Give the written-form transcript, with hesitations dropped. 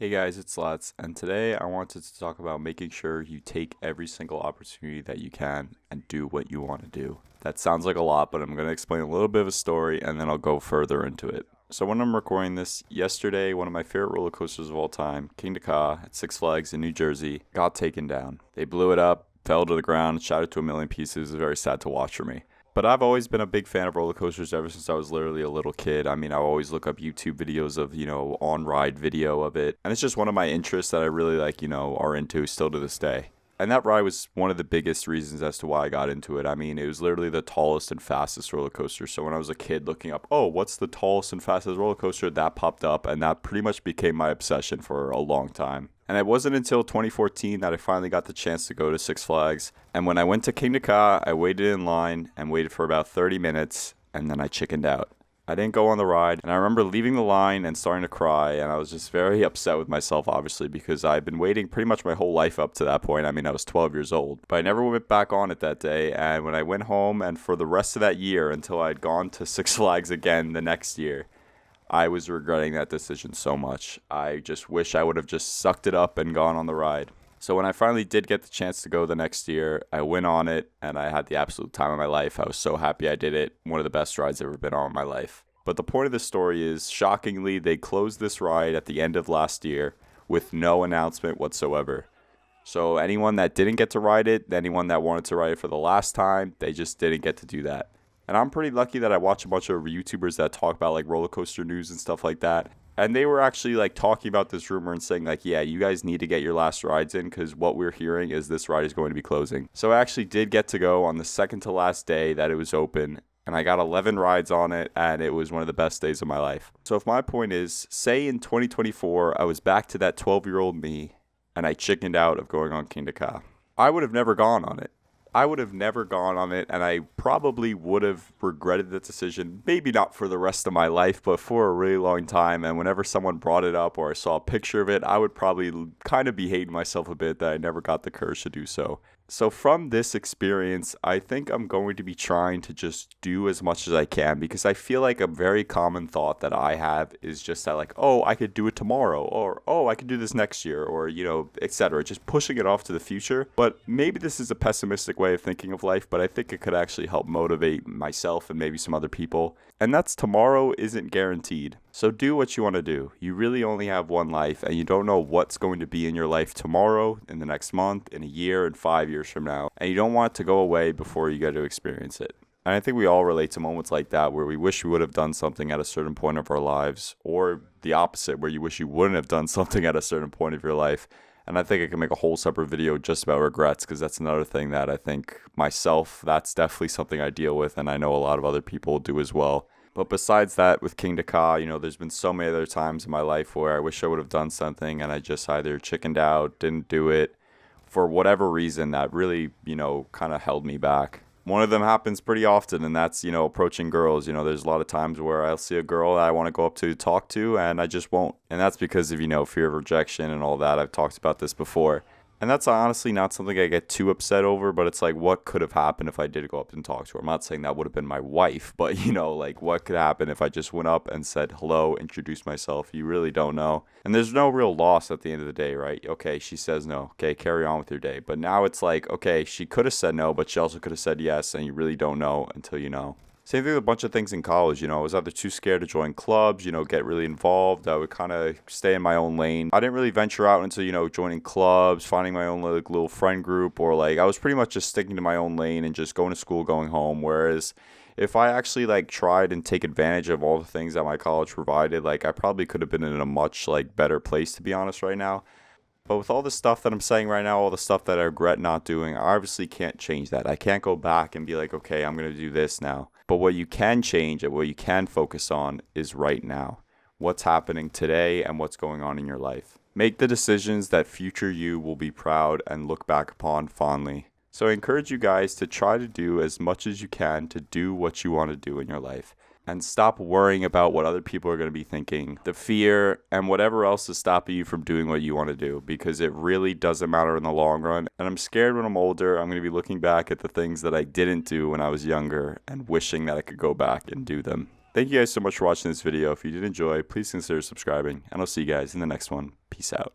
Hey guys, it's Lats, and today I wanted to talk about making sure you take every single opportunity that you can and do what you want to do. That sounds like a lot, but I'm going to explain a little bit of a story and then I'll go further into it. So, when I'm recording this, yesterday, one of my favorite roller coasters of all time, King Ka at Six Flags in New Jersey, got taken down. They blew it up, fell to the ground, shattered to a million pieces. It was very sad to watch for me. But I've always been a big fan of roller coasters ever since I was literally a little kid. I mean, I always look up YouTube videos of, on ride video of it. And it's just one of my interests that I really are into still to this day. And that ride was one of the biggest reasons as to why I got into it. I mean, it was literally the tallest and fastest roller coaster. So when I was a kid looking up, oh, what's the tallest and fastest roller coaster? That popped up, and that pretty much became my obsession for a long time. And it wasn't until 2014 that I finally got the chance to go to Six Flags. And when I went to King Ka, I waited in line and waited for about 30 minutes, and then I chickened out. I didn't go on the ride, and I remember leaving the line and starting to cry, and I was just very upset with myself, obviously, because I've been waiting pretty much my whole life up to that point. I mean, I was 12 years old, but I never went back on it that day, and when I went home, and for the rest of that year, until I'd gone to Six Flags again the next year, I was regretting that decision so much. I just wish I would have just sucked it up and gone on the ride. So when I finally did get the chance to go the next year, I went on it and I had the absolute time of my life. I was so happy I did it. One of the best rides I've ever been on in my life. But the point of this story is, shockingly, they closed this ride at the end of last year with no announcement whatsoever. So anyone that didn't get to ride it, anyone that wanted to ride it for the last time, they just didn't get to do that. And I'm pretty lucky that I watch a bunch of YouTubers that talk about like roller coaster news and stuff like that. And they were actually like talking about this rumor and saying like, yeah, you guys need to get your last rides in because what we're hearing is this ride is going to be closing. So I actually did get to go on the second to last day that it was open. And I got 11 rides on it, and it was one of the best days of my life. So if my point is, say in 2024, I was back to that 12-year-old me, and I chickened out of going on King Ka, I would have never gone on it. I would have never gone on it, and I probably would have regretted the decision. Maybe not for the rest of my life, but for a really long time. And whenever someone brought it up or I saw a picture of it, I would probably kind of be hating myself a bit that I never got the courage to do so. So from this experience, I think I'm going to be trying to just do as much as I can, because I feel like a very common thought that I have is just that like, oh, I could do it tomorrow, or oh, I could do this next year, or etc. Just pushing it off to the future. But maybe this is a pessimistic way of thinking of life, but I think it could actually help motivate myself and maybe some other people. And that's, tomorrow isn't guaranteed. So do what you want to do. You really only have one life, and you don't know what's going to be in your life tomorrow, in the next month, in a year, and 5 years from now. And you don't want it to go away before you get to experience it. And I think we all relate to moments like that where we wish we would have done something at a certain point of our lives, or the opposite, where you wish you wouldn't have done something at a certain point of your life. And I think I can make a whole separate video just about regrets, because that's another thing that I think myself, that's definitely something I deal with, and I know a lot of other people do as well. But besides that, with King Ka, there's been so many other times in my life where I wish I would have done something and I just either chickened out, didn't do it, for whatever reason that really, kind of held me back. One of them happens pretty often, and that's, approaching girls. There's a lot of times where I'll see a girl that I want to go up to talk to, and I just won't. And that's because of, fear of rejection and all that. I've talked about this before. And that's honestly not something I get too upset over, but it's like, what could have happened if I did go up and talk to her? I'm not saying that would have been my wife, but, like, what could happen if I just went up and said hello, introduced myself? You really don't know. And there's no real loss at the end of the day, right? Okay, she says no. Okay, carry on with your day. But now it's like, okay, she could have said no, but she also could have said yes, and you really don't know until you know. Same thing with a bunch of things in college. I was either too scared to join clubs, get really involved. I would kind of stay in my own lane. I didn't really venture out into, joining clubs, finding my own little friend group, or I was pretty much just sticking to my own lane and just going to school, going home. Whereas if I actually tried and take advantage of all the things that my college provided, I probably could have been in a much better place, to be honest, right now. But with all the stuff that I'm saying right now, all the stuff that I regret not doing, I obviously can't change that. I can't go back and be like, okay, I'm going to do this now. But what you can change and what you can focus on is right now. What's happening today and what's going on in your life. Make the decisions that future you will be proud and look back upon fondly. So I encourage you guys to try to do as much as you can to do what you want to do in your life. And stop worrying about what other people are going to be thinking, the fear, and whatever else is stopping you from doing what you want to do, because it really doesn't matter in the long run. And I'm scared when I'm older, I'm going to be looking back at the things that I didn't do when I was younger and wishing that I could go back and do them. Thank you guys so much for watching this video. If you did enjoy, please consider subscribing, and I'll see you guys in the next one. Peace out.